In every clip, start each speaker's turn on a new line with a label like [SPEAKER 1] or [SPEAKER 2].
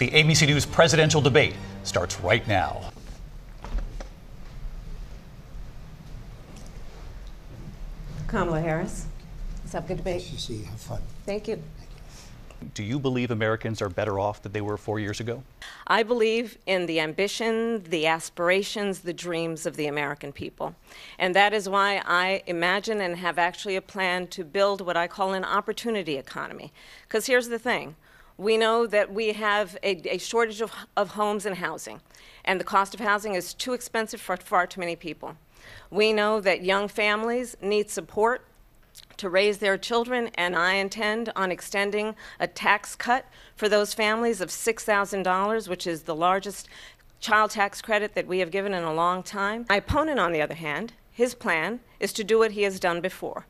[SPEAKER 1] The ABC News presidential debate starts right now.
[SPEAKER 2] Kamala Harris. Let's have a good debate.
[SPEAKER 3] You see, have fun.
[SPEAKER 2] Thank you.
[SPEAKER 1] Do you believe Americans are better off than they were 4 years ago?
[SPEAKER 2] I believe in the ambition, the aspirations, the dreams of the American people. And that is why I imagine and have actually a plan to build what I call an opportunity economy. Because here's the thing. We know that we have a shortage of homes and housing, and the cost of housing is too expensive for far too many people. We know that young families need support to raise their children, and I intend on extending a tax cut for those families of $6,000, which is the largest child tax credit that we have given in a long time. My opponent, on the other hand, his plan is to do what he has done before,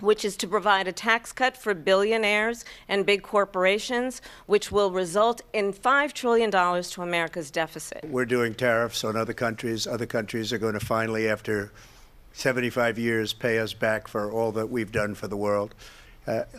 [SPEAKER 2] which is to provide a tax cut for billionaires and big corporations, which will result in $5 trillion to America's deficit.
[SPEAKER 3] We're doing tariffs on other countries. Other countries are going to finally, after 75 years, pay us back for all that we've done for the world.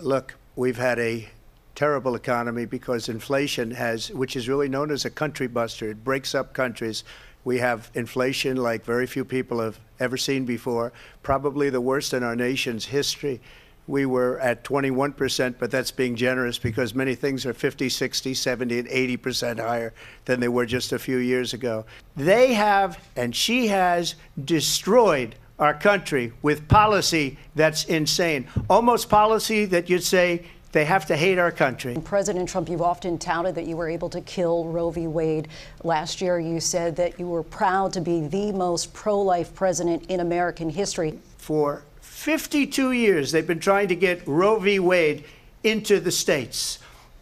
[SPEAKER 3] Look, we've had a terrible economy because inflation which is really known as a country buster. It breaks up countries. We have inflation like very few people have ever seen before, probably the worst in our nation's history. We were at 21%, but that's being generous because many things are 50, 60, 70, and 80% higher than they were just a few years ago. They have, and she has, destroyed our country with policy that's insane. Almost policy that you'd say they have to hate our country.
[SPEAKER 4] President Trump, you've often touted that you were able to kill Roe v. Wade. Last year, you said that you were proud to be the most pro-life president in American history.
[SPEAKER 3] For 52 years, they've been trying to get Roe v. Wade into the states.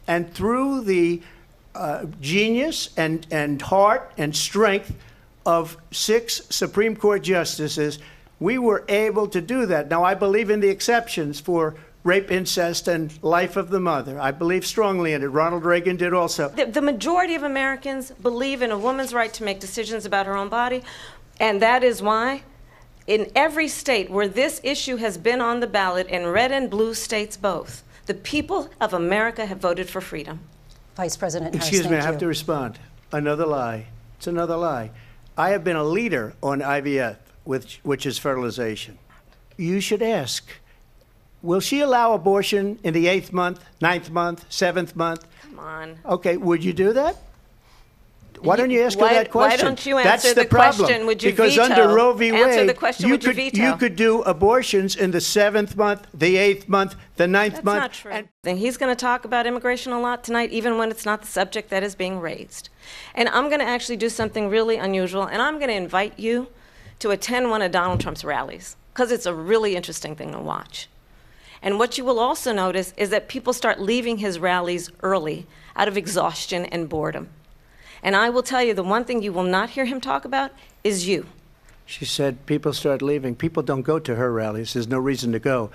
[SPEAKER 3] And through the genius and heart and strength of 6 Supreme Court justices, we were able to do that. Now, I believe in the exceptions for rape, incest, and life of the mother. I believe strongly in it. Ronald Reagan did also.
[SPEAKER 2] The majority of Americans believe in a woman's right to make decisions about her own body, and that is why in every state where this issue has been on the ballot, in red and blue states both, the people of America have voted for freedom.
[SPEAKER 4] Vice President Harris,
[SPEAKER 3] Excuse me, I have
[SPEAKER 4] you.
[SPEAKER 3] to respond. Another lie. It's another lie. I have been a leader on IVF, which is fertilization. You should ask, will she allow abortion in the 8th month, 9th month, 7th month?
[SPEAKER 2] Come on.
[SPEAKER 3] Okay, would you do that? Why don't you ask her that question?
[SPEAKER 2] Why don't you answer
[SPEAKER 3] That's
[SPEAKER 2] the
[SPEAKER 3] problem.
[SPEAKER 2] question? Would you
[SPEAKER 3] because
[SPEAKER 2] veto?
[SPEAKER 3] Under Roe v.
[SPEAKER 2] Answer
[SPEAKER 3] Wade,
[SPEAKER 2] the question. Would you veto?
[SPEAKER 3] You could do abortions in the 7th month, the 8th month, the 9th
[SPEAKER 2] That's
[SPEAKER 3] month.
[SPEAKER 2] not true. And he's going to talk about immigration a lot tonight, even when it's not the subject that is being raised. And I'm going to actually do something really unusual, and I'm going to invite you to attend one of Donald Trump's rallies, because it's a really interesting thing to watch. And what you will also notice is that people start leaving his rallies early out of exhaustion and boredom. And I will tell you, the one thing you will not hear him talk about is you.
[SPEAKER 3] She said people start leaving. People don't go to her rallies. There's no reason to go.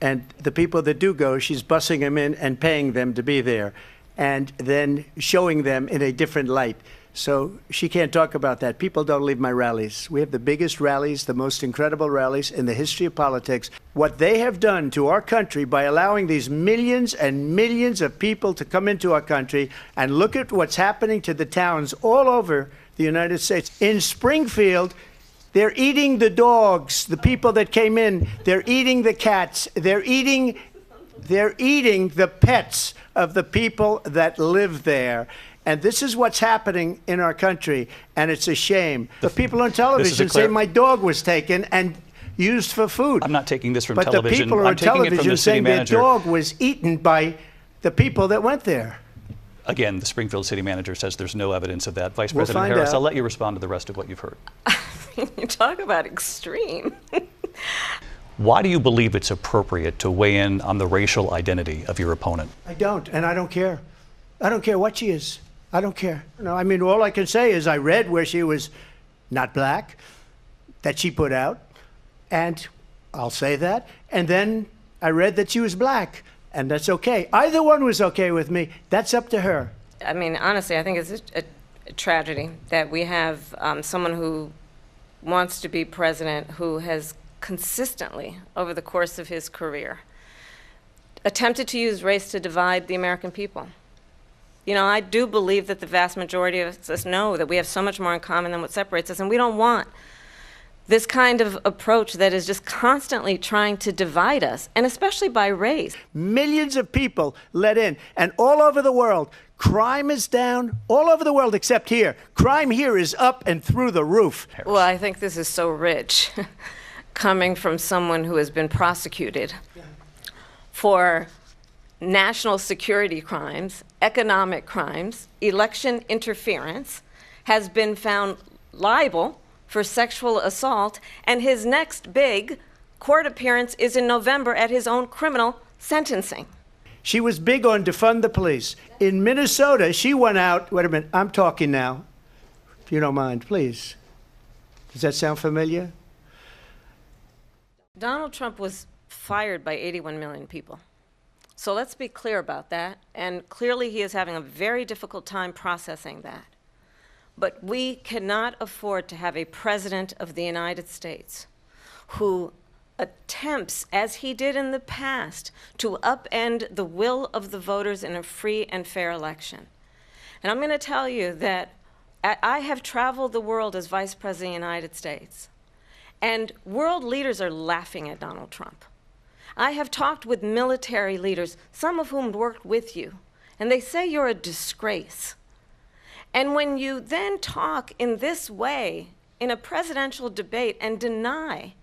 [SPEAKER 3] And the people that do go, she's bussing them in and paying them to be there and then showing them in a different light. So she can't talk about that. People don't leave my rallies. We have the biggest rallies, the most incredible rallies in the history of politics. What they have done to our country by allowing these millions and millions of people to come into our country, and look at what's happening to the towns all over the United States. In Springfield, they're eating the dogs, the people that came in. They're eating the cats. They're eating the pets of the people that live there. And this is what's happening in our country, and it's a shame. The people on television say my dog was taken and used for food.
[SPEAKER 1] I'm not taking this from
[SPEAKER 3] but
[SPEAKER 1] television.
[SPEAKER 3] But the people on
[SPEAKER 1] I'm taking it from
[SPEAKER 3] television
[SPEAKER 1] the city
[SPEAKER 3] saying their
[SPEAKER 1] manager.
[SPEAKER 3] dog was eaten by the people that went there.
[SPEAKER 1] Again, the Springfield city manager says there's no evidence of that. Vice
[SPEAKER 3] We'll
[SPEAKER 1] President
[SPEAKER 3] find
[SPEAKER 1] Harris,
[SPEAKER 3] out.
[SPEAKER 1] I'll let you respond to the rest of what you've heard.
[SPEAKER 2] You talk about extreme.
[SPEAKER 1] Why do you believe it's appropriate to weigh in on the racial identity of your opponent?
[SPEAKER 3] I don't, and I don't care. I don't care what she is. I don't care. No, I mean, all I can say is I read where she was not black, that she put out, and I'll say that. And then I read that she was black, and that's okay. Either one was okay with me. That's up to her.
[SPEAKER 2] I mean, honestly, I think it's a tragedy that we have someone who wants to be president who has consistently, over the course of his career, attempted to use race to divide the American people. You know, I do believe that the vast majority of us know that we have so much more in common than what separates us, and we don't want this kind of approach that is just constantly trying to divide us, and especially by race.
[SPEAKER 3] Millions of people let in, and all over the world, crime is down all over the world except here. Crime here is up and through the roof.
[SPEAKER 2] Well, I think this is so rich, coming from someone who has been prosecuted for national security crimes, economic crimes, election interference, has been found liable for sexual assault, and his next big court appearance is in November at his own criminal sentencing.
[SPEAKER 3] She was big on defund the police. In Minnesota, she went out, wait a minute, I'm talking now, if you don't mind, please. Does that sound familiar?
[SPEAKER 2] Donald Trump was fired by 81 million people. So let's be clear about that, and clearly he is having a very difficult time processing that. But we cannot afford to have a president of the United States who attempts, as he did in the past, to upend the will of the voters in a free and fair election. And I'm going to tell you that I have traveled the world as Vice President of the United States, and world leaders are laughing at Donald Trump. I have talked with military leaders, some of whom worked with you, and they say you're a disgrace. And when you then talk in this way in a presidential debate and deny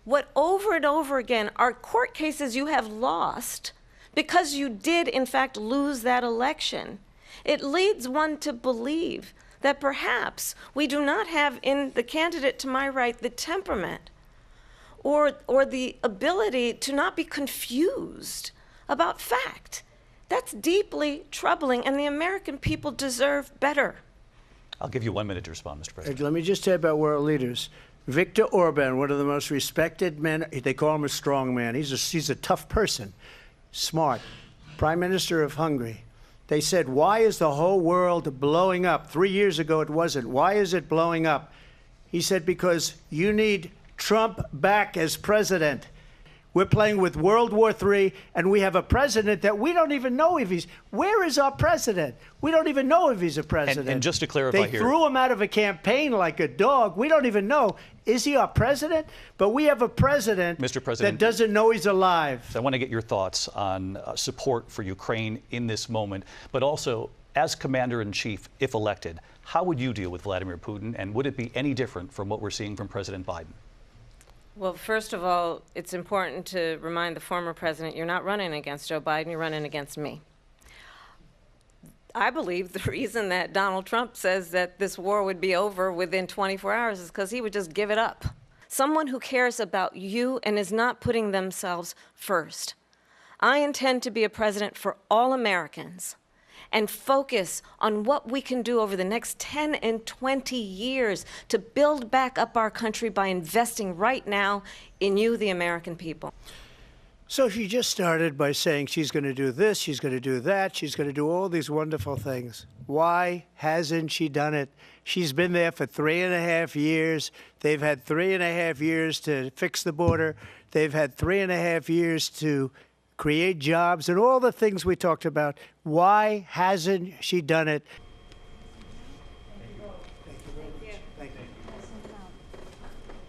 [SPEAKER 2] what over and over again are court cases you have lost because you did in fact lose that election, it leads one to believe that perhaps we do not have in the candidate to my right the temperament or the ability to not be confused about fact. That's deeply troubling, and the American people deserve better.
[SPEAKER 1] I'll give you 1 minute to respond, Mr. President.
[SPEAKER 3] Let me just tell you about world leaders. Viktor Orban, one of the most respected men, they call him a strong man. He's a tough person, smart. Prime Minister of Hungary. They said, why is the whole world blowing up? 3 years ago it wasn't. Why is it blowing up? He said, because you need Trump back as president. We're playing with World War III, and we have a president that we don't even know if he's... Where is our president? We don't even know if he's a president.
[SPEAKER 1] And just to clarify
[SPEAKER 3] they
[SPEAKER 1] here...
[SPEAKER 3] threw him out of a campaign like a dog. We don't even know. Is he our president? But we have a president,
[SPEAKER 1] Mr. President,
[SPEAKER 3] that doesn't know he's alive.
[SPEAKER 1] I want to get your thoughts on support for Ukraine in this moment, but also, as Commander-in-Chief, if elected, how would you deal with Vladimir Putin, and would it be any different from what we're seeing from President Biden?
[SPEAKER 2] Well, first of all, it's important to remind the former president you're not running against Joe Biden, you're running against me. I believe the reason that Donald Trump says that this war would be over within 24 hours is because he would just give it up. Someone who cares about you and is not putting themselves first. I intend to be a president for all Americans and focus on what we can do over the next 10 and 20 years to build back up our country by investing right now in you, the American people.
[SPEAKER 3] So she just started by saying she's going to do this, she's going to do that, she's going to do all these wonderful things. Why hasn't she done it? She's been there for 3.5 years. They've had 3.5 years to fix the border. They've had 3.5 years to create jobs and all the things we talked about. Why hasn't she done it?